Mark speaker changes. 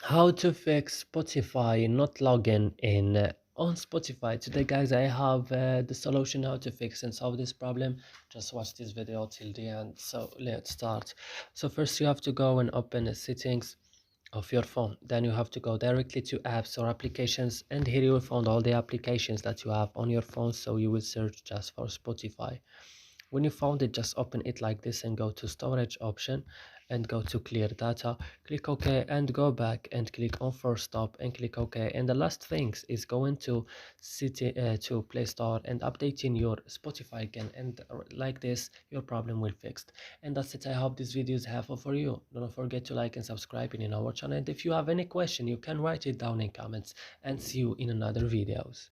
Speaker 1: How to fix Spotify not logging in on Spotify. Today guys, I have the solution how to fix and solve this problem. Just watch this video till the end. So let's start. So first you have to go and open the settings of your phone. Then you have to go directly to apps or applications, and here you will find all the applications that you have on your phone. So you will search just for Spotify. When you found it, just open it like this and go to storage option and go to clear data. Click OK and go back and click on force stop and click OK. And the last things is going to city to Play Store and updating your Spotify again. And like this, your problem will fixed. And that's it. I hope this video is helpful for you. Don't forget to like and subscribe in our channel. And if you have any question, you can write it down in comments, and see you in another videos.